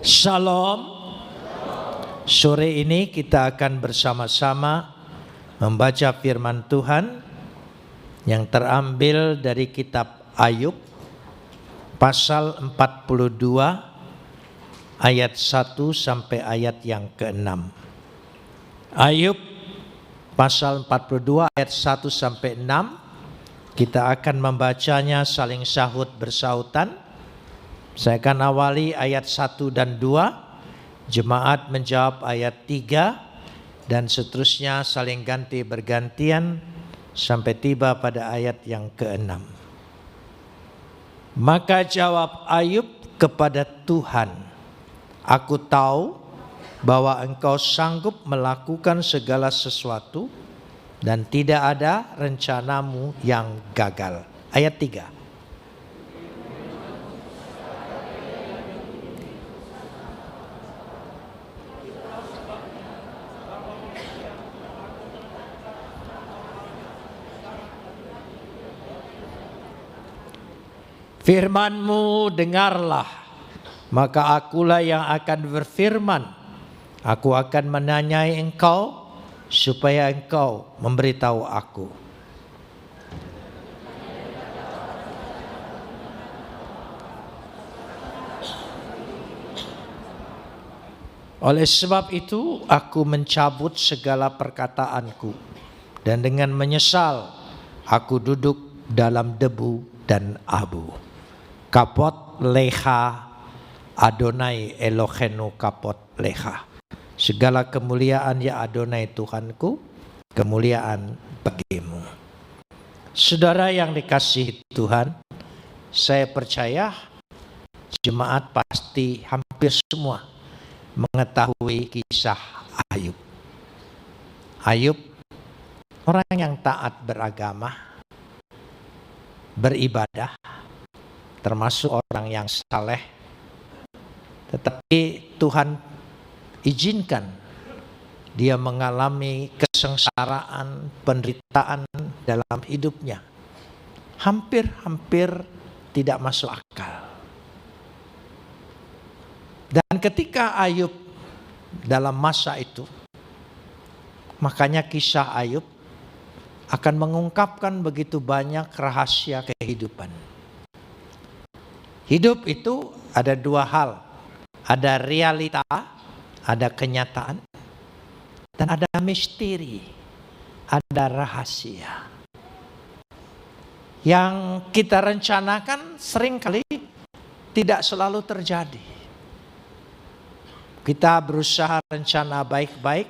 Shalom. Sore ini kita akan bersama-sama membaca firman Tuhan yang terambil dari kitab Ayub pasal 42 ayat 1 sampai ayat yang ke-6. Ayub pasal 42 ayat 1 sampai 6. Kita akan membacanya saling sahut bersautan. Saya akan awali ayat 1 dan 2, jemaat menjawab ayat 3, dan seterusnya saling ganti bergantian sampai tiba pada ayat yang ke-6. Maka jawab Ayub kepada Tuhan, "Aku tahu bahwa Engkau sanggup melakukan segala sesuatu dan tidak ada rencanamu yang gagal." Ayat 3. Firman-Mu dengarlah, maka akulah yang akan berfirman. Aku akan menanyai Engkau, supaya Engkau memberitahu aku. Oleh sebab itu, aku mencabut segala perkataanku, dan dengan menyesal, aku duduk dalam debu dan abu. Kapot leha Adonai Elohenu kapot leha. Segala kemuliaan ya Adonai Tuhanku, kemuliaan bagimu. Saudara yang dikasihi Tuhan, saya percaya jemaat pasti hampir semua mengetahui kisah Ayub. Ayub orang yang taat beragama, beribadah, termasuk orang yang saleh, tetapi Tuhan izinkan dia mengalami kesengsaraan, penderitaan dalam hidupnya. Hampir tidak masuk akal. Dan ketika Ayub dalam masa itu, makanya kisah Ayub akan mengungkapkan begitu banyak rahasia kehidupan. Hidup itu ada dua hal, ada realita, ada kenyataan, dan ada misteri, ada rahasia. Yang kita rencanakan seringkali tidak selalu terjadi. Kita berusaha rencana baik-baik,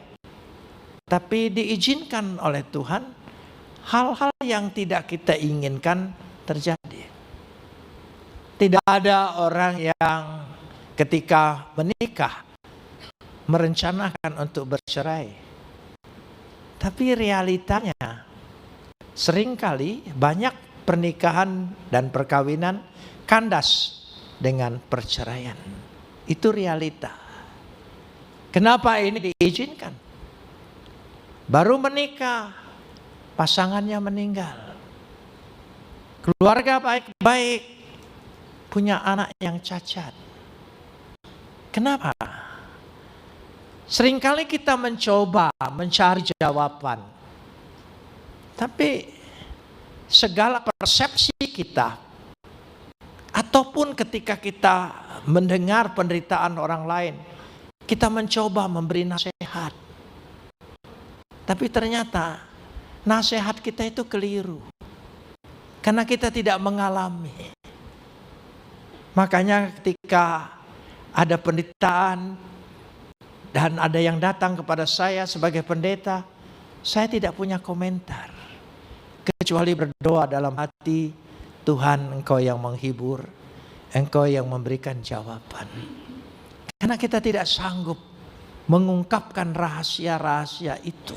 tapi diizinkan oleh Tuhan hal-hal yang tidak kita inginkan terjadi. Tidak ada orang yang ketika menikah merencanakan untuk bercerai. Tapi realitanya seringkali banyak pernikahan dan perkawinan kandas dengan perceraian. Itu realita. Kenapa ini diizinkan? Baru menikah, pasangannya meninggal. Keluarga baik-baik, punya anak yang cacat. Kenapa? Seringkali kita mencoba mencari jawaban, tapi segala persepsi kita, ataupun ketika kita mendengar penderitaan orang lain, kita mencoba memberi nasihat, tapi ternyata nasihat kita itu keliru, karena kita tidak mengalami. Makanya ketika ada penderitaan dan ada yang datang kepada saya sebagai pendeta, saya tidak punya komentar, kecuali berdoa dalam hati, Tuhan Engkau yang menghibur, Engkau yang memberikan jawaban. Karena kita tidak sanggup mengungkapkan rahasia-rahasia itu.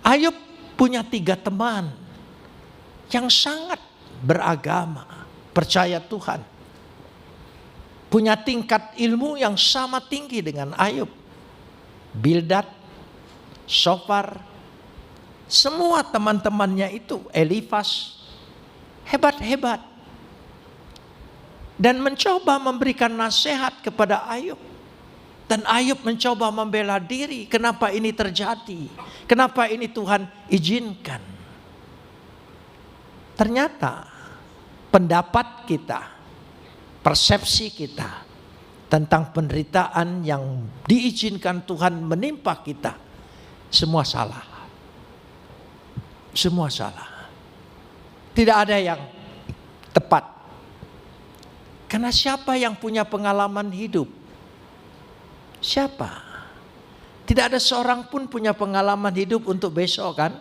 Ayub punya 3 teman yang sangat beragama, percaya Tuhan, punya tingkat ilmu yang sama tinggi dengan Ayub. Bildad, Sofar, semua teman-temannya itu, Elifas, hebat-hebat. dan mencoba memberikan nasihat kepada Ayub. Dan Ayub mencoba membela diri. Kenapa ini terjadi? Kenapa ini Tuhan izinkan? Ternyata pendapat kita, persepsi kita tentang penderitaan yang diizinkan Tuhan menimpa kita, semua salah. Semua salah. Tidak ada yang tepat. Karena siapa yang punya pengalaman hidup? Siapa? Tidak ada seorang pun punya pengalaman hidup untuk besok kan?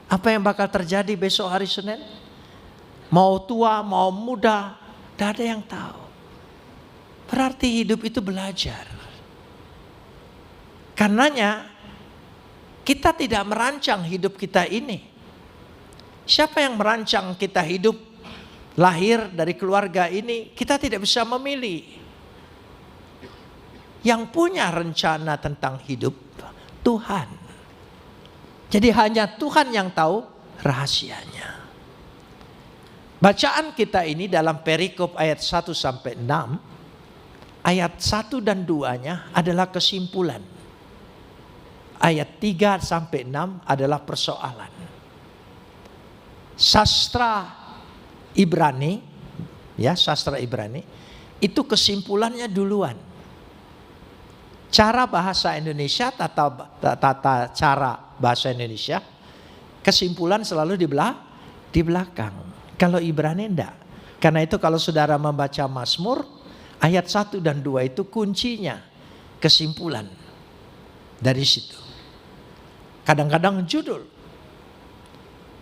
Apa yang bakal terjadi besok hari Senin? Mau tua, mau muda, tidak ada yang tahu. Berarti hidup itu belajar. Karenanya kita tidak merancang hidup kita ini. Siapa yang merancang kita hidup, lahir dari keluarga ini, kita tidak bisa memilih. Yang punya rencana tentang hidup Tuhan. Jadi hanya Tuhan yang tahu rahasianya. Bacaan kita ini dalam perikop ayat 1 sampai 6, ayat 1 dan 2-nya adalah kesimpulan. Ayat 3 sampai 6 adalah persoalan. Sastra Ibrani, ya sastra Ibrani, itu kesimpulannya duluan. Cara bahasa Indonesia, tata cara bahasa Indonesia, kesimpulan selalu di belakang. Kalau Ibrani enggak. Karena itu kalau saudara membaca Mazmur, ayat 1 dan 2 itu kuncinya, kesimpulan. Dari situ. Kadang-kadang judul.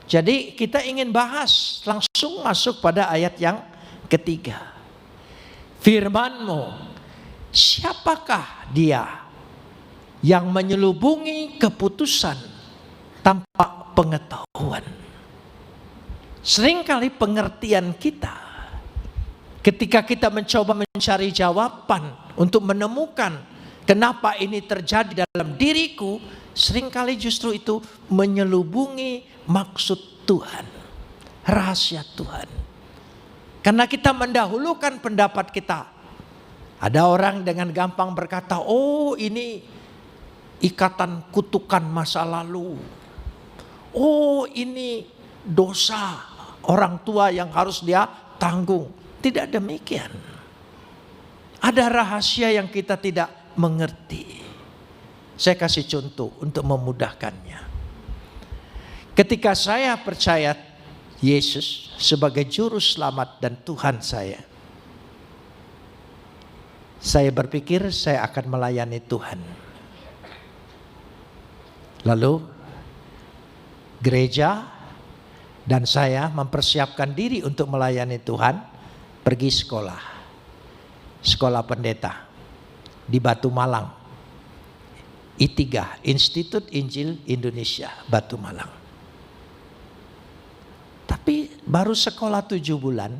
Jadi kita ingin bahas, langsung masuk pada ayat yang ketiga. Firman-Mu, siapakah dia yang menyelubungi keputusan tanpa pengetahuan? Seringkali pengertian kita ketika kita mencoba mencari jawaban untuk menemukan kenapa ini terjadi dalam diriku, seringkali justru itu menyelubungi maksud Tuhan, rahasia Tuhan. Karena kita mendahulukan pendapat kita. Ada orang dengan gampang berkata, oh ini ikatan kutukan masa lalu. Oh ini dosa orang tua yang harus dia tanggung. Tidak demikian. Ada rahasia yang kita tidak mengerti. Saya kasih contoh untuk memudahkannya. Ketika saya percaya Yesus sebagai juru selamat dan Tuhan saya berpikir saya akan melayani Tuhan. Lalu gereja dan saya mempersiapkan diri untuk melayani Tuhan, pergi sekolah. Sekolah pendeta di Batu Malang. I3, Institut Injil Indonesia, Batu Malang. Tapi baru sekolah 7 bulan,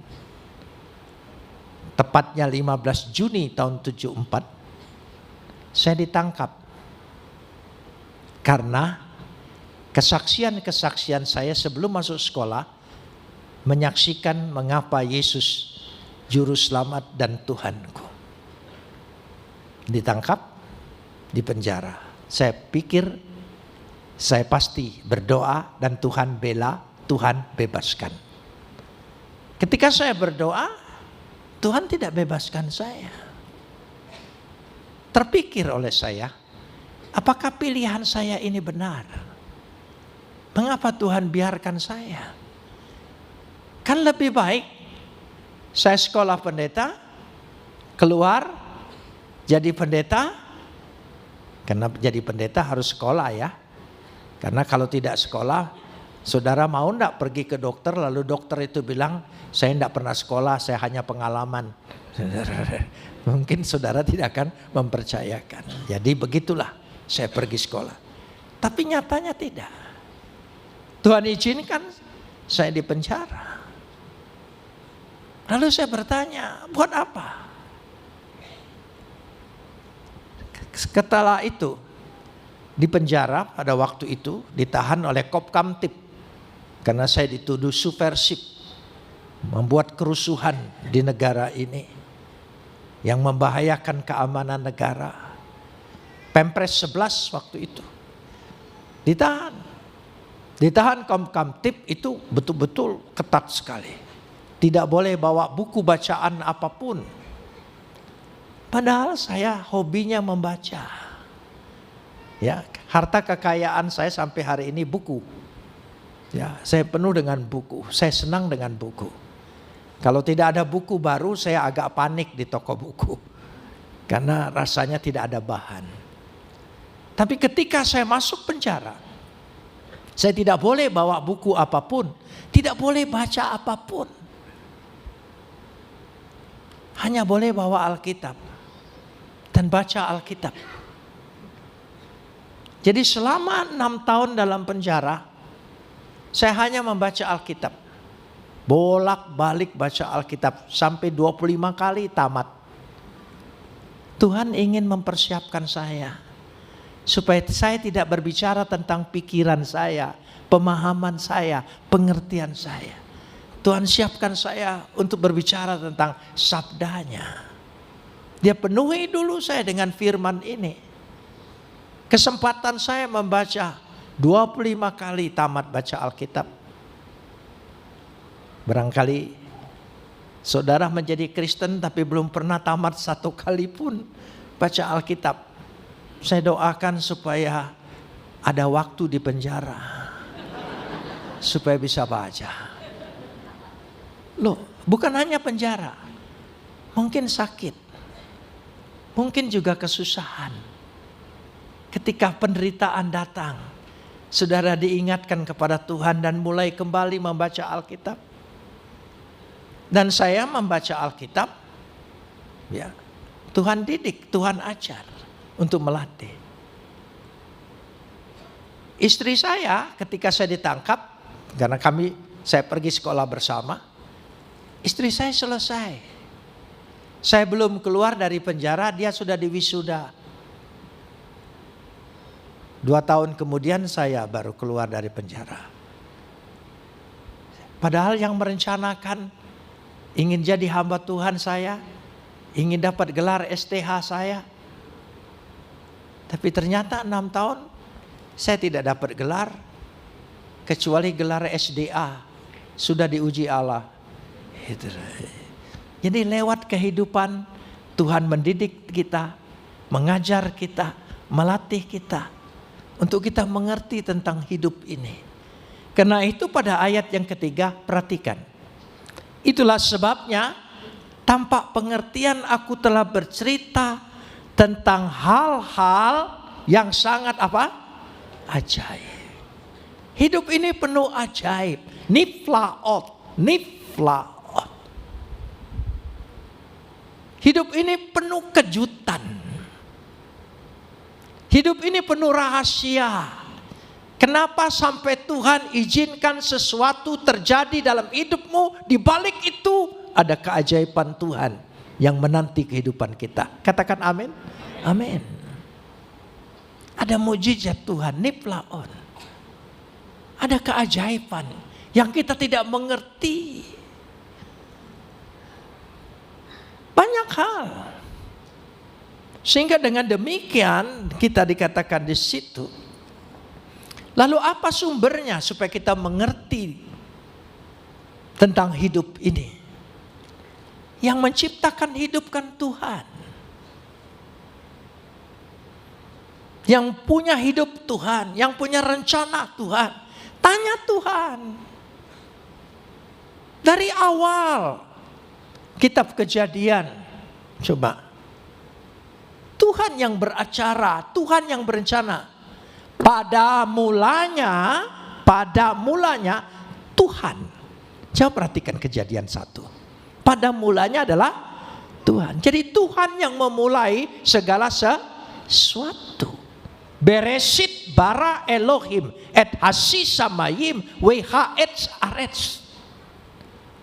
tepatnya 15 Juni tahun 74, saya ditangkap. Karena kesaksian-kesaksian saya sebelum masuk sekolah menyaksikan mengapa Yesus juru selamat dan Tuhanku. Ditangkap, dipenjara. Saya pikir saya pasti berdoa dan Tuhan bela, Tuhan bebaskan. Ketika saya berdoa, Tuhan tidak bebaskan saya. Terpikir oleh saya, apakah pilihan saya ini benar? Mengapa Tuhan biarkan saya? Kan lebih baik saya sekolah pendeta, keluar jadi pendeta. Karena jadi pendeta harus sekolah ya. Karena kalau tidak sekolah, saudara mau enggak pergi ke dokter lalu dokter itu bilang, saya enggak pernah sekolah, saya hanya pengalaman. Mungkin saudara tidak akan mempercayakan. Jadi begitulah saya pergi sekolah. Tapi nyatanya tidak. Tuhan izinkan saya di penjara. Lalu saya bertanya, buat apa? Setelah itu di penjara pada waktu itu ditahan oleh Kopkamtib karena saya dituduh subversif membuat kerusuhan di negara ini yang membahayakan keamanan negara. Pempres 11 waktu itu ditahan Kamtib itu betul-betul ketat sekali. Tidak boleh bawa buku bacaan apapun. Padahal saya hobinya membaca. Ya, harta kekayaan saya sampai hari ini buku. Ya, saya penuh dengan buku. Saya senang dengan buku. Kalau tidak ada buku baru, saya agak panik di toko buku. Karena rasanya tidak ada bahan. Tapi ketika saya masuk penjara, saya tidak boleh bawa buku apapun. Tidak boleh baca apapun. Hanya boleh bawa Alkitab. Dan baca Alkitab. Jadi selama 6 tahun dalam penjara, saya hanya membaca Alkitab. Bolak-balik baca Alkitab. Sampai 25 kali tamat. Tuhan ingin mempersiapkan saya. Supaya saya tidak berbicara tentang pikiran saya, pemahaman saya, pengertian saya. Tuhan siapkan saya untuk berbicara tentang sabdanya. Dia penuhi dulu saya dengan firman ini. Kesempatan saya membaca 25 kali tamat baca Alkitab. Barangkali saudara menjadi Kristen tapi belum pernah tamat 1 kali pun baca Alkitab. Saya doakan supaya ada waktu di penjara supaya bisa baca. Loh, bukan hanya penjara, mungkin sakit, mungkin juga kesusahan. Ketika penderitaan datang, saudara diingatkan kepada Tuhan dan mulai kembali membaca Alkitab. Dan saya membaca Alkitab, ya, Tuhan didik, Tuhan ajar untuk melatih. Istri saya ketika saya ditangkap, karena saya pergi sekolah bersama, istri saya selesai. Saya belum keluar dari penjara, dia sudah diwisuda. 2 tahun kemudian saya baru keluar dari penjara. Padahal yang merencanakan ingin jadi hamba Tuhan saya, ingin dapat gelar STH saya. Tapi ternyata 6 tahun saya tidak dapat gelar, kecuali gelar SDA, sudah diuji Allah. Jadi lewat kehidupan Tuhan mendidik kita, mengajar kita, melatih kita, untuk kita mengerti tentang hidup ini. Karena itu pada ayat yang ketiga, perhatikan. Itulah sebabnya tanpa pengertian aku telah bercerita tentang hal-hal yang sangat apa? Ajaib. Hidup ini penuh ajaib. Niflaot. Hidup ini penuh kejutan. Hidup ini penuh rahasia. Kenapa sampai Tuhan izinkan sesuatu terjadi dalam hidupmu? Di balik itu ada keajaiban Tuhan yang menanti kehidupan kita. Katakan amin. Amin. Ada mujizat Tuhan, niflaon. Ada keajaiban yang kita tidak mengerti. Banyak hal. Sehingga dengan demikian kita dikatakan di situ. Lalu apa sumbernya supaya kita mengerti tentang hidup ini? Yang menciptakan hidup kan Tuhan. Yang punya hidup Tuhan, yang punya rencana Tuhan. Tanya Tuhan. Dari awal kitab Kejadian, coba. Tuhan yang beracara, Tuhan yang berencana. Pada mulanya Tuhan. Coba perhatikan Kejadian 1. Pada mulanya adalah Tuhan. Jadi Tuhan yang memulai segala sesuatu. Beresit bara Elohim et hasisamayim wehaetz aretz.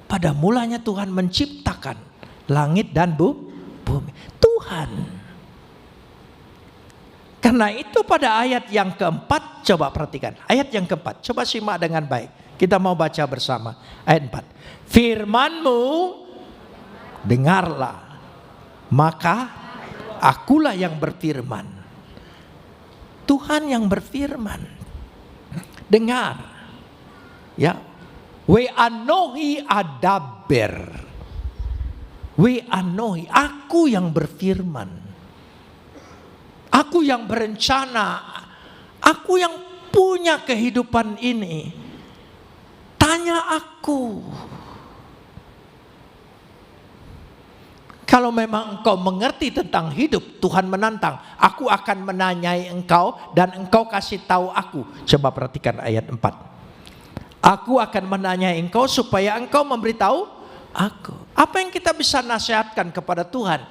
Pada mulanya Tuhan menciptakan langit dan bumi. Tuhan. Karena itu pada ayat yang keempat, coba perhatikan. Ayat yang keempat, coba simak dengan baik. Kita mau baca bersama ayat 4. Firman-Mu dengarlah, maka akulah yang berfirman. Tuhan yang berfirman. Dengar. Ya. We anohi adaber. We anohi, aku yang berfirman. Aku yang berencana. Aku yang punya kehidupan ini. Tanya aku. Kalau memang engkau mengerti tentang hidup, Tuhan menantang. Aku akan menanyai engkau dan engkau kasih tahu aku. Coba perhatikan ayat 4. Aku akan menanyai engkau supaya engkau memberitahu aku. Apa yang kita bisa nasihatkan kepada Tuhan?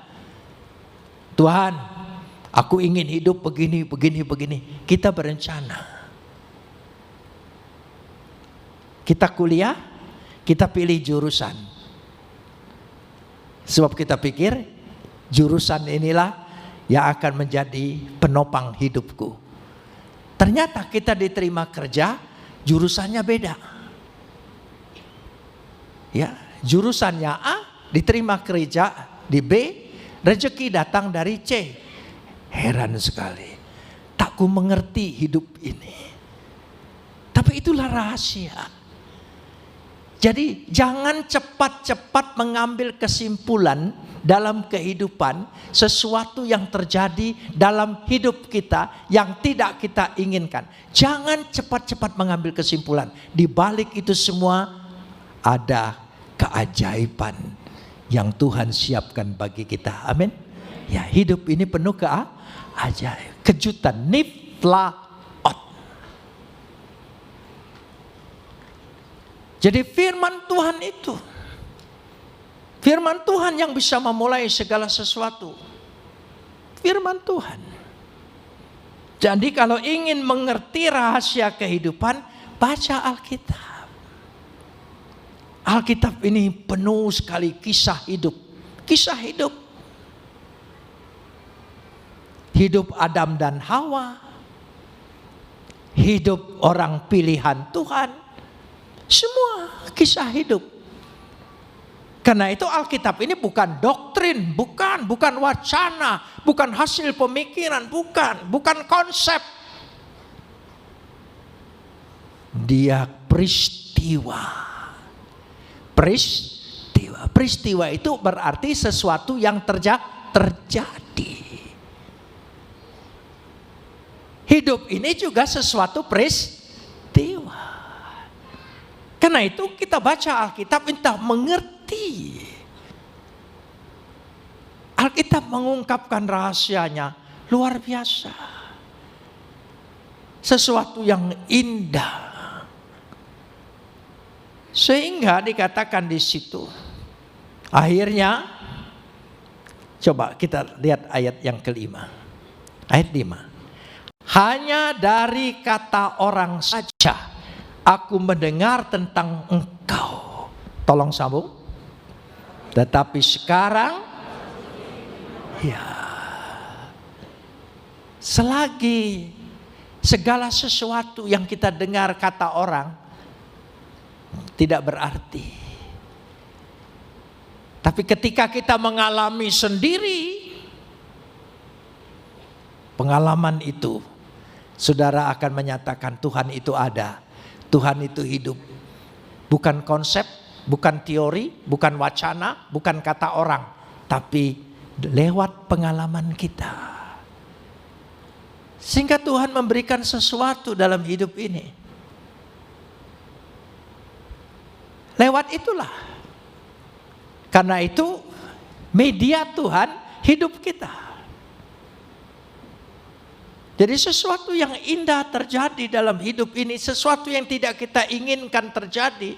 Tuhan, aku ingin hidup begini, begini, begini. Kita berencana. Kita kuliah, kita pilih jurusan. Sebab kita pikir jurusan inilah yang akan menjadi penopang hidupku. Ternyata kita diterima kerja, jurusannya beda. Ya, jurusannya A, diterima kerja di B, rezeki datang dari C. Heran sekali. Tak ku mengerti hidup ini. Tapi itulah rahasia. Jadi jangan cepat-cepat mengambil kesimpulan dalam kehidupan sesuatu yang terjadi dalam hidup kita yang tidak kita inginkan. Jangan cepat-cepat mengambil kesimpulan. Di balik itu semua ada keajaiban yang Tuhan siapkan bagi kita. Amin. Ya, hidup ini penuh keajaiban, kejutan, niflaot. Jadi firman Tuhan itu, firman Tuhan yang bisa memulai segala sesuatu. Firman Tuhan. Jadi kalau ingin mengerti rahasia kehidupan, baca Alkitab. Alkitab ini penuh sekali kisah hidup. Kisah hidup. Hidup Adam dan Hawa. Hidup orang pilihan Tuhan. Semua kisah hidup. Karena itu Alkitab ini bukan doktrin, bukan wacana, bukan hasil pemikiran, bukan konsep. Dia peristiwa. Peristiwa itu berarti sesuatu yang terjadi. Hidup ini juga sesuatu peristiwa. Karena itu kita baca Alkitab entah mengerti. Alkitab mengungkapkan rahasianya luar biasa. Sesuatu yang indah. Sehingga dikatakan di situ. Akhirnya, coba kita lihat ayat yang kelima. Ayat 5. Hanya dari kata orang saja aku mendengar tentang engkau. Tolong sambung. Tetapi sekarang, ya, selagi segala sesuatu yang kita dengar kata orang tidak berarti. Tapi ketika kita mengalami sendiri pengalaman itu, saudara akan menyatakan Tuhan itu ada. Tuhan itu hidup. Bukan konsep, bukan teori, bukan wacana, bukan kata orang. Tapi lewat pengalaman kita. Sehingga Tuhan memberikan sesuatu dalam hidup ini. Lewat itulah. Karena itu media Tuhan hidup kita. Jadi sesuatu yang indah terjadi dalam hidup ini, sesuatu yang tidak kita inginkan terjadi,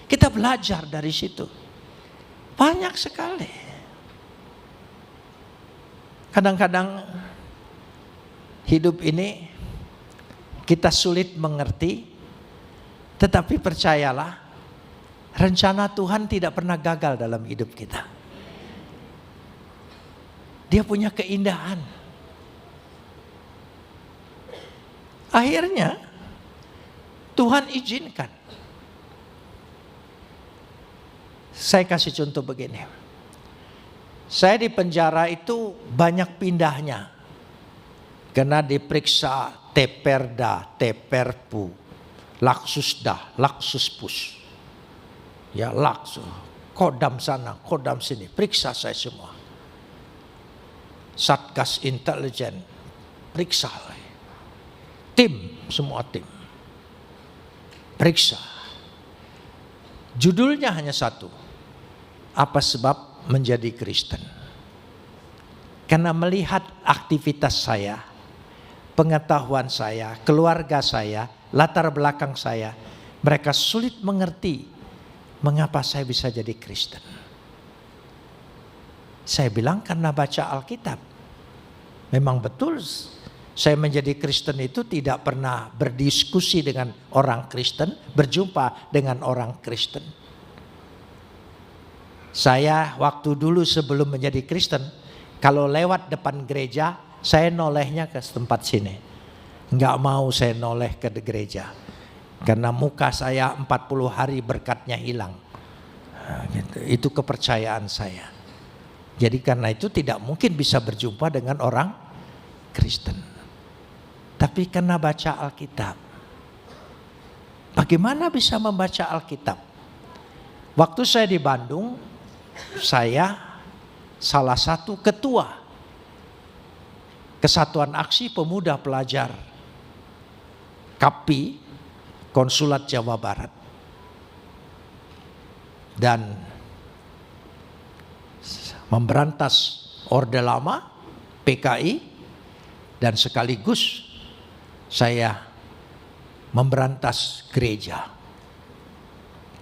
kita belajar dari situ. Banyak sekali. Kadang-kadang hidup ini kita sulit mengerti, tetapi percayalah, rencana Tuhan tidak pernah gagal dalam hidup kita. Dia punya keindahan. Akhirnya Tuhan izinkan Saya kasih contoh begini. Saya di penjara itu banyak pindahnya. Karena diperiksa Teperda, Teperpu, Laksusda, Laksuspus. Ya, Laksus, Kodam sana, Kodam sini, periksa saya semua. Satgas intelijen, periksa. Tim, semua tim. Periksa. Judulnya hanya satu. Apa sebab menjadi Kristen? Karena melihat aktivitas saya, pengetahuan saya, keluarga saya, latar belakang saya, mereka sulit mengerti mengapa saya bisa jadi Kristen. Saya bilang karena baca Alkitab. Memang betul saya menjadi Kristen itu tidak pernah berdiskusi dengan orang Kristen, berjumpa dengan orang Kristen. Saya waktu dulu sebelum menjadi Kristen, kalau lewat depan gereja, saya nolehnya ke tempat sini. Enggak mau saya noleh ke gereja. Karena muka saya 40 hari berkatnya hilang. Nah, gitu. Itu kepercayaan saya. Jadi karena itu tidak mungkin bisa berjumpa dengan orang Kristen. Tapi karena baca Alkitab. Bagaimana bisa membaca Alkitab? Waktu saya di Bandung, saya salah satu ketua Kesatuan Aksi Pemuda Pelajar KAPI Konsulat Jawa Barat. Dan memberantas Orde Lama, PKI, dan sekaligus saya memberantas gereja.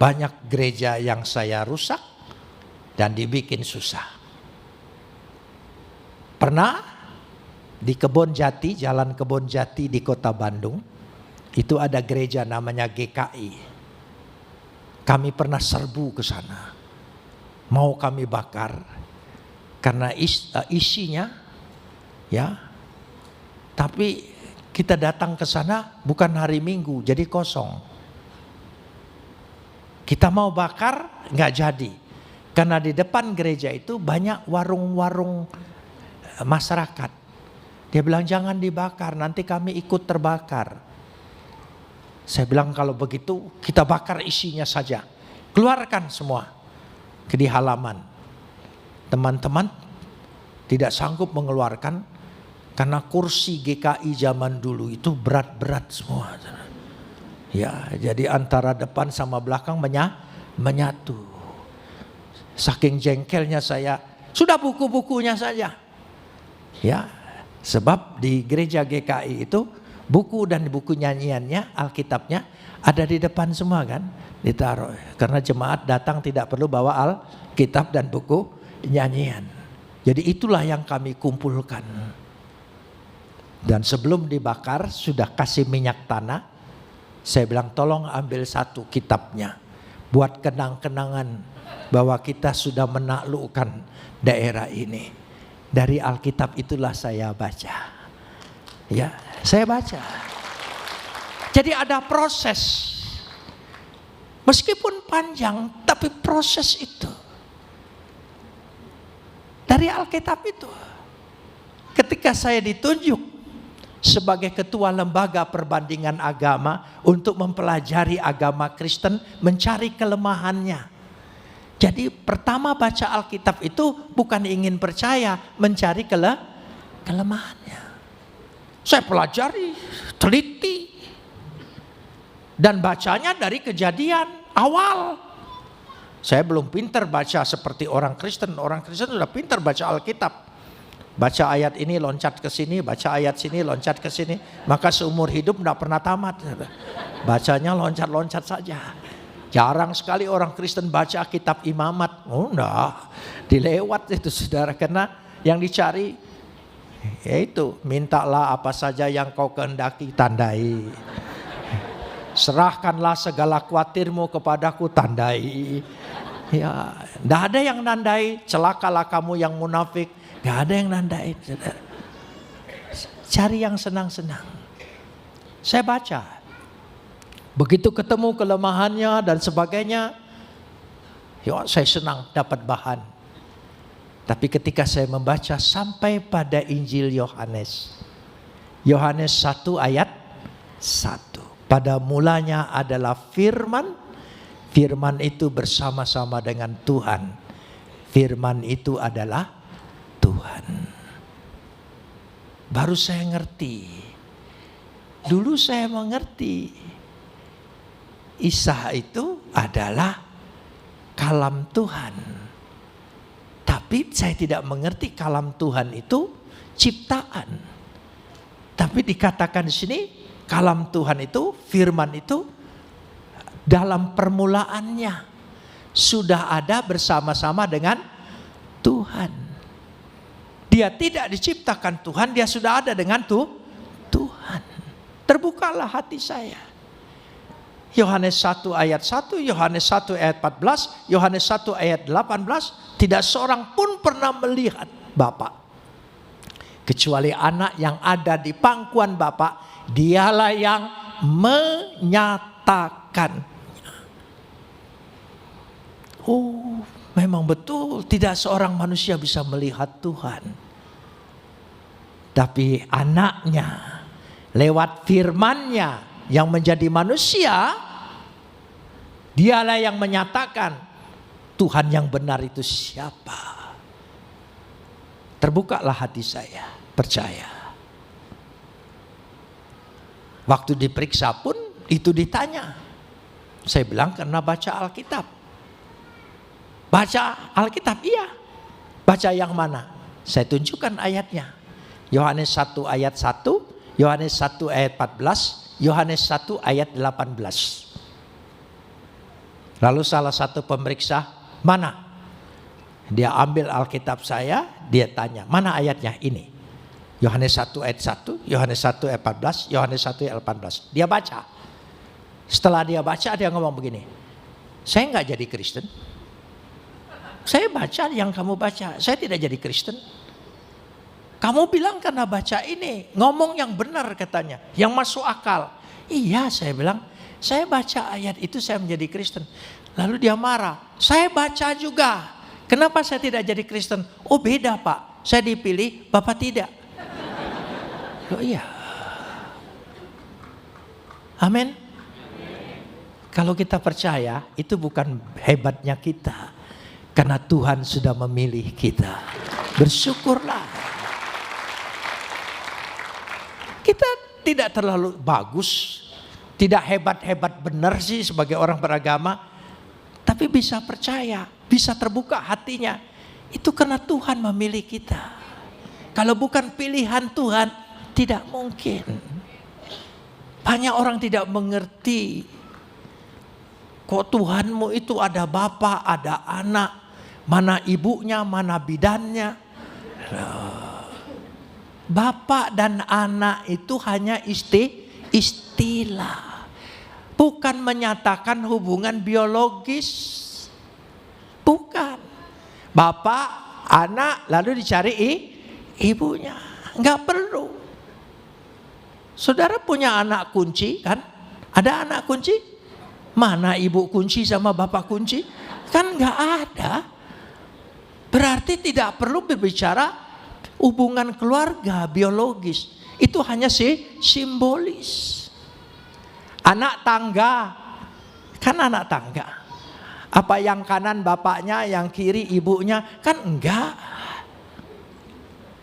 Banyak gereja yang saya rusak dan dibikin susah. Pernah di Kebon Jati, Jalan Kebon Jati di Kota Bandung, itu ada gereja namanya GKI. Kami pernah serbu ke sana. Mau kami bakar karena isinya ya. Tapi kita datang ke sana bukan hari Minggu, jadi kosong. Kita mau bakar nggak jadi. Karena di depan gereja itu banyak warung-warung masyarakat. Dia bilang jangan dibakar, nanti kami ikut terbakar. Saya bilang kalau begitu kita bakar isinya saja. Keluarkan semua ke di halaman. Teman-teman tidak sanggup mengeluarkan karena kursi GKI zaman dulu itu berat-berat semua. Ya, jadi antara depan sama belakang menyatu. Saking jengkelnya saya, sudah buku-bukunya saja. Ya, sebab di gereja GKI itu buku dan buku nyanyiannya, Alkitabnya ada di depan semua kan, ditaruh. Karena jemaat datang tidak perlu bawa Alkitab dan buku nyanyian. Jadi itulah yang kami kumpulkan. Dan sebelum dibakar sudah kasih minyak tanah. Saya bilang tolong ambil satu kitabnya. Buat kenang-kenangan bahwa kita sudah menaklukkan daerah ini. Dari Alkitab itulah saya baca. Ya, saya baca. Jadi ada proses. Meskipun panjang, tapi proses itu. Dari Alkitab itu. Ketika saya ditunjuk sebagai ketua lembaga perbandingan agama untuk mempelajari agama Kristen, mencari kelemahannya. Jadi pertama baca Alkitab itu bukan ingin percaya, mencari kelemahannya. Saya pelajari, teliti, dan bacanya dari kejadian awal. Saya belum pintar baca seperti orang Kristen. Orang Kristen sudah pintar baca Alkitab. Baca ayat ini loncat ke sini, baca ayat sini loncat ke sini, maka seumur hidup tidak pernah tamat. Bacanya loncat-loncat saja. Jarang sekali orang Kristen baca kitab imamat. Oh enggak, dilewat itu saudara. Karena yang dicari yaitu mintalah apa saja yang kau kehendaki, tandai. Serahkanlah segala khawatirmu kepadaku, tandai. Ya, tidak ada yang nandai. Celakalah kamu yang munafik. Gak ada yang nandain. Cari yang senang-senang. Saya baca. Begitu ketemu kelemahannya dan sebagainya, Ya, saya senang dapat bahan. Tapi ketika saya membaca sampai pada Injil Yohanes 1 ayat 1. Pada mulanya adalah firman. Firman itu bersama-sama dengan Tuhan. Firman itu adalah Tuhan. Baru saya ngerti. Dulu saya mengerti Isa itu adalah kalam Tuhan. Tapi saya tidak mengerti kalam Tuhan itu ciptaan. Tapi dikatakan di sini kalam Tuhan itu, firman itu dalam permulaannya sudah ada bersama-sama dengan Tuhan. Dia tidak diciptakan Tuhan, dia sudah ada dengan Tuhan. Terbukalah hati saya. Yohanes 1 ayat 1, Yohanes 1 ayat 14, Yohanes 1 ayat 18. Tidak seorang pun pernah melihat Bapa kecuali anak yang ada di pangkuan Bapa. Dialah yang menyatakan. Oh, memang betul tidak seorang manusia bisa melihat Tuhan. Tapi anaknya lewat firman-Nya yang menjadi manusia, dialah yang menyatakan Tuhan yang benar itu siapa. Terbukalah hati saya, percaya. Waktu diperiksa pun itu ditanya. Saya bilang karena baca Alkitab. Baca Alkitab, iya. Baca yang mana? Saya tunjukkan ayatnya. Yohanes 1 ayat 1, Yohanes 1 ayat 14, Yohanes 1 ayat 18. Lalu salah satu pemeriksa, mana? Dia ambil Alkitab saya, dia tanya, mana ayatnya? Ini. Yohanes 1 ayat 1, Yohanes 1 ayat 14, Yohanes 1 ayat 18. Dia baca. Setelah dia baca, dia ngomong begini, saya enggak jadi Kristen. Saya baca yang kamu baca, saya tidak jadi Kristen. Kamu bilang karena baca ini, ngomong yang benar katanya, yang masuk akal. Iya, saya bilang, saya baca ayat itu saya menjadi Kristen. Lalu dia marah, saya baca juga. Kenapa saya tidak jadi Kristen? Oh beda Pak, saya dipilih, Bapak tidak. Oh iya. Amin. Kalau kita percaya, itu bukan hebatnya kita. Karena Tuhan sudah memilih kita. Bersyukurlah. Kita tidak terlalu bagus, tidak hebat-hebat benar sih sebagai orang beragama, tapi bisa percaya, bisa terbuka hatinya. Itu karena Tuhan memilih kita. Kalau bukan pilihan Tuhan, tidak mungkin. Banyak orang tidak mengerti. Kok Tuhanmu itu ada bapa, ada anak, mana ibunya, mana bidannya. Bapak dan anak itu hanya istilah. Bukan menyatakan hubungan biologis. Bukan. Bapak, anak, lalu dicari ibunya. Enggak perlu. Saudara punya anak kunci kan? Ada anak kunci? Mana ibu kunci sama bapak kunci? Kan enggak ada. Berarti tidak perlu berbicara hubungan keluarga biologis. Itu hanya simbolis. Anak tangga, kan anak tangga. Apa yang kanan bapaknya, yang kiri ibunya, kan enggak.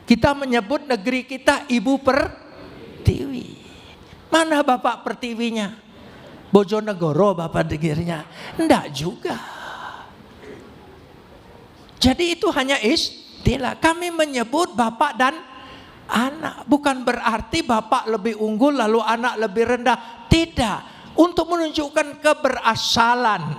Kita menyebut negeri kita Ibu Pertiwi. Mana Bapak Pertiwinya? Bojonegoro Bapak negerinya? Enggak juga. Jadi itu hanya istilah. Kami menyebut bapak dan anak. Bukan berarti bapak lebih unggul lalu anak lebih rendah. Tidak. Untuk menunjukkan keberasalan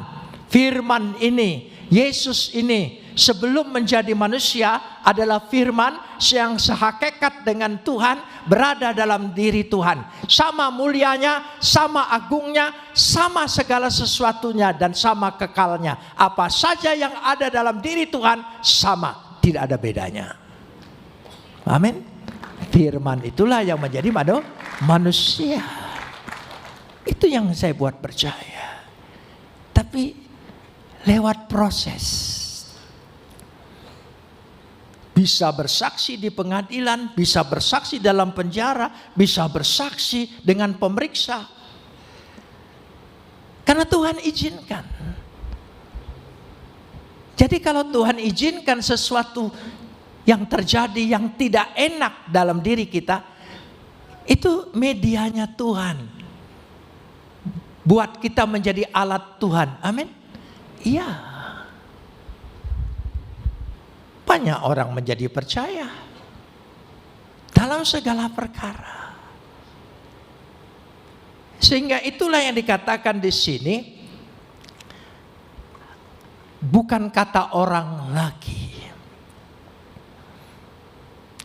firman ini. Yesus ini sebelum menjadi manusia adalah firman yang sehakikat dengan Tuhan, berada dalam diri Tuhan. Sama mulianya, sama agungnya, sama segala sesuatunya dan sama kekalnya. Apa saja yang ada dalam diri Tuhan sama, tidak ada bedanya. Amin. Firman itulah yang menjadi manusia. Itu yang saya buat percaya. Tapi lewat proses. Bisa bersaksi di pengadilan, bisa bersaksi dalam penjara, bisa bersaksi dengan pemeriksa. Karena Tuhan izinkan. Jadi kalau Tuhan izinkan sesuatu yang terjadi yang tidak enak dalam diri kita, itu medianya Tuhan. Buat kita menjadi alat Tuhan. Amin. Iya. Banyak orang menjadi percaya dalam segala perkara. Sehingga itulah yang dikatakan di sini, bukan kata orang lagi.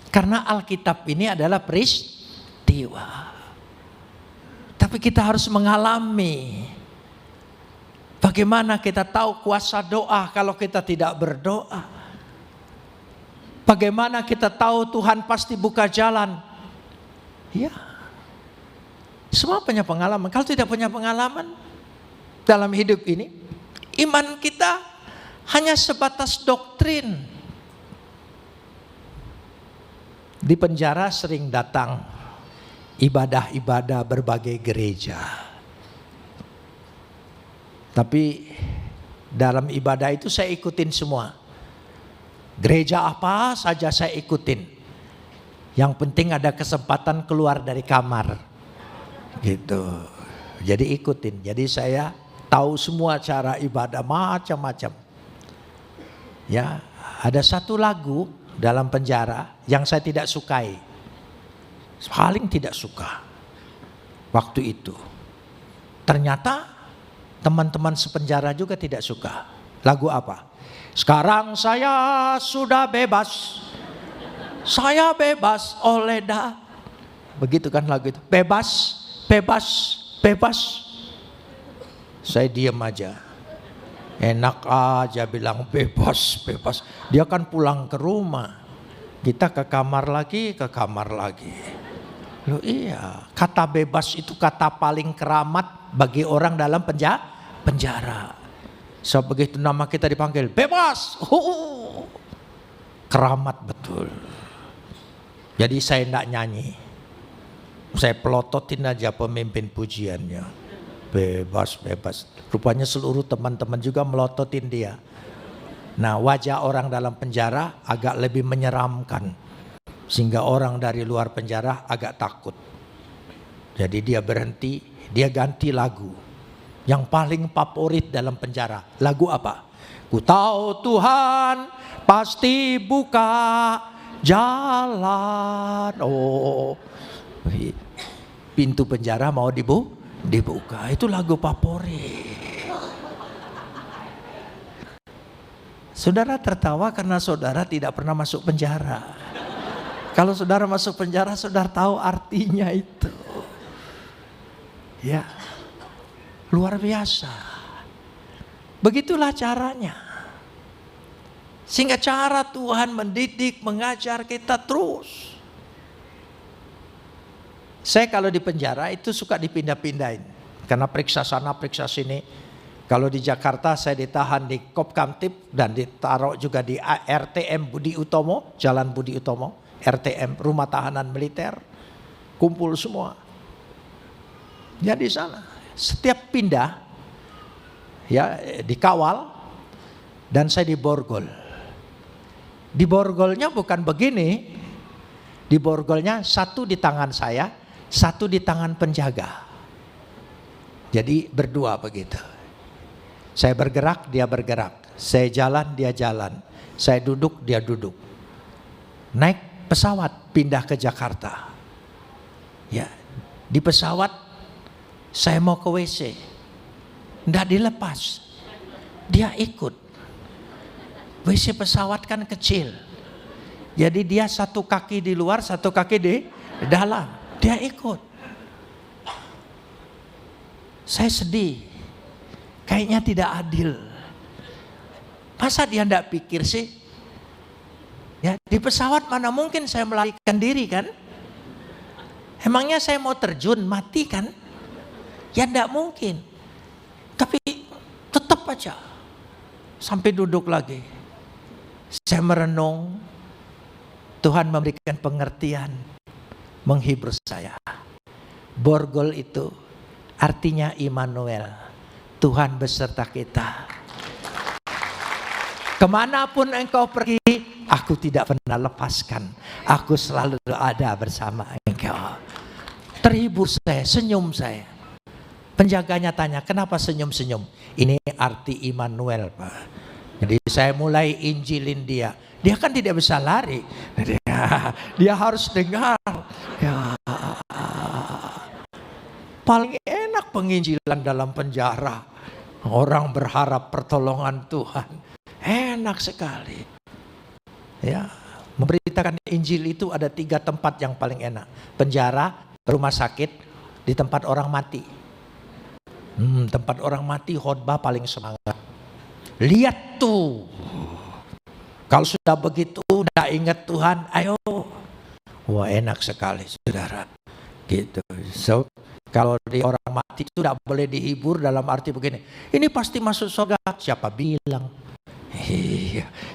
Karena Alkitab ini adalah peristiwa. Tapi kita harus mengalami. Bagaimana kita tahu kuasa doa kalau kita tidak berdoa? Bagaimana kita tahu Tuhan pasti buka jalan? Ya, semua punya pengalaman. Kalau tidak punya pengalaman dalam hidup ini, iman kita hanya sebatas doktrin. Di penjara sering datang ibadah-ibadah berbagai gereja. Tapi dalam ibadah itu saya ikutin semua. Gereja apa saja saya ikutin. Yang penting ada kesempatan keluar dari kamar. Gitu. Jadi ikutin. Jadi saya tahu semua cara ibadah macam-macam. Ya, ada satu lagu dalam penjara yang saya tidak sukai. Paling tidak suka. Waktu itu. Ternyata teman-teman sepenjara juga tidak suka. Lagu apa? Sekarang saya sudah bebas. Saya bebas oleh begitu kan lagu itu. Bebas, bebas, bebas. Saya diam aja. Enak aja bilang bebas, bebas. Dia kan pulang ke rumah. Kita ke kamar lagi, ke kamar lagi. Loh iya, kata bebas itu kata paling keramat bagi orang dalam penjara. So begitu nama kita dipanggil bebas, keramat betul. Jadi saya tidak nyanyi, saya pelototin aja pemimpin pujiannya, bebas, bebas. Rupanya seluruh teman-teman juga melototin dia. Nah, wajah orang dalam penjara agak lebih menyeramkan, sehingga orang dari luar penjara agak takut. Jadi dia berhenti, dia ganti lagu. Yang paling favorit dalam penjara. Lagu apa? Ku tahu Tuhan pasti buka jalan. Oh, pintu penjara mau dibuka. Itu lagu favorit. Saudara tertawa karena saudara tidak pernah masuk penjara. Kalau saudara masuk penjara, saudara tahu artinya itu. Ya. Luar biasa. Begitulah caranya. Sehingga cara Tuhan mendidik, mengajar kita terus. Saya kalau di penjara itu suka dipindah-pindahin. Karena periksa sana, periksa sini. Kalau di Jakarta saya ditahan di Kopkamtib dan ditaruh juga di RTM Budi Utomo, Jalan Budi Utomo, RTM, Rumah Tahanan Militer. Kumpul semua. Ya di sana. Setiap pindah, ya dikawal, dan saya diborgol. Diborgolnya bukan begini, diborgolnya satu di tangan saya, satu di tangan penjaga. Jadi berdua begitu. Saya bergerak, dia bergerak. Saya jalan, dia jalan. Saya duduk, dia duduk. Naik pesawat, pindah ke Jakarta. Ya, di pesawat saya mau ke WC, tidak dilepas, dia ikut. WC pesawat kan kecil, jadi dia satu kaki di luar, satu kaki di dalam, dia ikut. Saya sedih, kayaknya tidak adil. Masa dia tidak pikir sih? Ya, di pesawat mana mungkin saya melarikan diri kan? Emangnya saya mau terjun mati kan? Ya tidak mungkin. Tapi tetap aja sampai duduk lagi. Saya merenung, Tuhan memberikan pengertian, menghibur saya. Borgol itu artinya Immanuel, Tuhan beserta kita. Kemanapun engkau pergi, aku tidak pernah lepaskan. Aku selalu ada bersama engkau. Terhibur saya, senyum saya. Penjaganya tanya, kenapa senyum-senyum? Ini arti Immanuel, Pak. Jadi saya mulai injilin dia. Dia kan tidak bisa lari. Dia harus dengar. Ya. Paling enak penginjilan dalam penjara. Orang berharap pertolongan Tuhan. Enak sekali. Ya, memberitakan Injil itu ada 3 tempat yang paling enak. Penjara, rumah sakit, di tempat orang mati. Tempat orang mati khotbah paling semangat. Lihat tuh, kalau sudah begitu, udah ingat Tuhan, ayo. Wah, enak sekali, saudara. Gitu. So, kalau di orang mati itu tidak boleh dihibur dalam arti begini. Ini pasti masuk surga. Siapa bilang?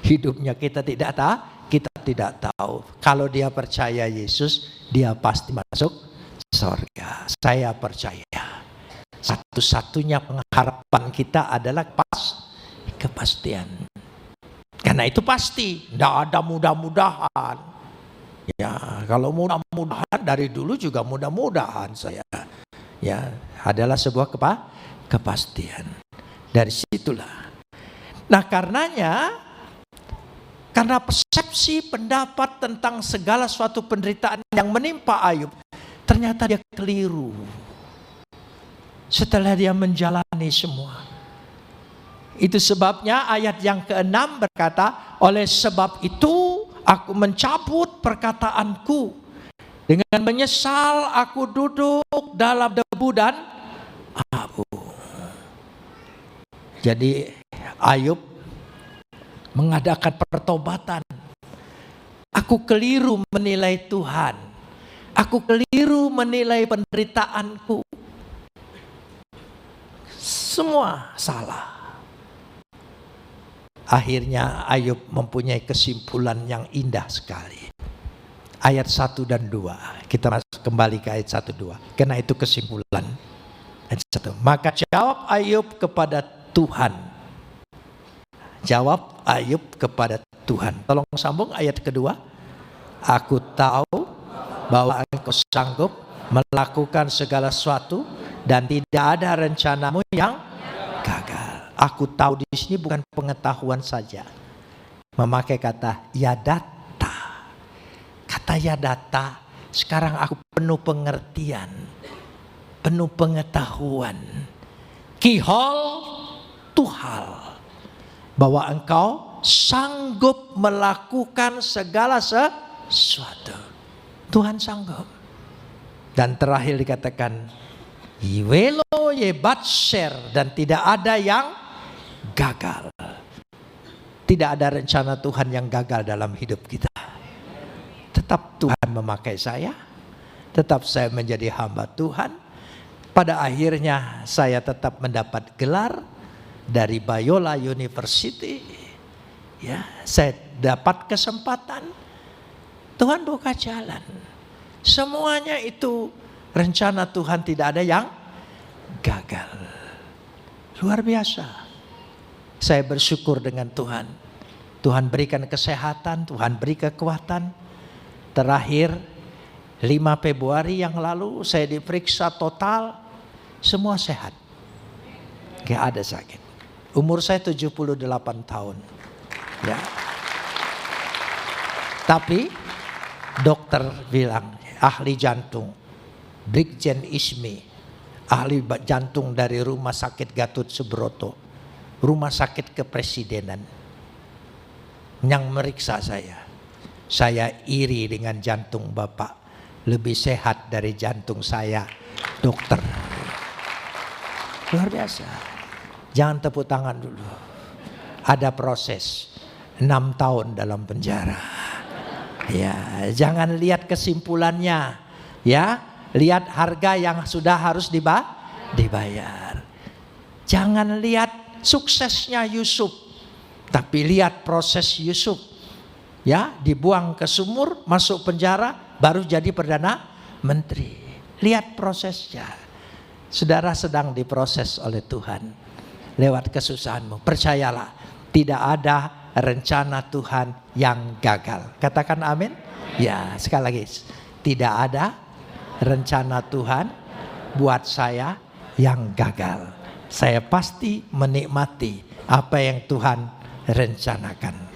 Hidupnya kita tidak tahu. Kita tidak tahu. Kalau dia percaya Yesus, dia pasti masuk surga. Saya percaya. Satu-satunya pengharapan kita adalah kepastian. Karena itu pasti, tidak ada mudah-mudahan. Ya, kalau mudah-mudahan dari dulu juga mudah-mudahan saya. Ya, adalah sebuah kepastian. Dari situlah. Nah, karena persepsi pendapat tentang segala suatu penderitaan yang menimpa Ayub, ternyata dia keliru. Setelah dia menjalani semua. Itu sebabnya ayat yang ke-6 berkata, oleh sebab itu aku mencabut perkataanku. Dengan menyesal aku duduk dalam debu dan abu. Jadi Ayub mengadakan pertobatan. Aku keliru menilai Tuhan. Aku keliru menilai penderitaanku. Semua salah. Akhirnya Ayub mempunyai kesimpulan yang indah sekali. Ayat 1 dan 2. Kita masuk kembali ke ayat 1 2. Karena itu kesimpulan. Ayat 1. Maka jawab Ayub kepada Tuhan. Jawab Ayub kepada Tuhan. Tolong sambung ayat kedua. Aku tahu bahwa engkau sanggup melakukan segala sesuatu dan tidak ada rencanamu yang gagal. Aku tahu di sini bukan pengetahuan saja. Memakai kata yadata. Kata yadata, sekarang aku penuh pengertian, penuh pengetahuan. Kihol tuhal. Bahwa engkau sanggup melakukan segala sesuatu. Tuhan sanggup. Dan terakhir dikatakan Yiwelo yebatser, dan tidak ada yang gagal. Tidak ada rencana Tuhan yang gagal dalam hidup kita. Tetap Tuhan memakai saya. Tetap saya menjadi hamba Tuhan. Pada akhirnya saya tetap mendapat gelar dari Biola University. Ya, saya dapat kesempatan. Tuhan buka jalan. Semuanya itu rencana Tuhan, tidak ada yang gagal. Luar biasa. Saya bersyukur dengan Tuhan. Tuhan berikan kesehatan, Tuhan beri kekuatan. Terakhir 5 Februari yang lalu saya diperiksa total, semua sehat. Gak ada sakit. Umur saya 78 tahun. Ya. Tapi dokter bilang, ahli jantung, Brigjen Ismi, ahli jantung dari Rumah Sakit Gatot Subroto, Rumah Sakit Kepresidenan, yang meriksa saya iri dengan jantung Bapak, lebih sehat dari jantung saya, dokter. Luar biasa. Jangan tepuk tangan dulu. Ada proses 6 tahun dalam penjara. Ya, jangan lihat kesimpulannya, ya. Lihat harga yang sudah harus dibayar. Jangan lihat suksesnya Yusuf. Tapi lihat proses Yusuf. Ya, dibuang ke sumur, masuk penjara, baru jadi Perdana Menteri. Lihat prosesnya. Saudara sedang diproses oleh Tuhan lewat kesusahanmu. Percayalah, tidak ada rencana Tuhan yang gagal. Katakan amin. Ya, sekali lagi. Tidak ada rencana Tuhan buat saya yang gagal. Saya pasti menikmati apa yang Tuhan rencanakan.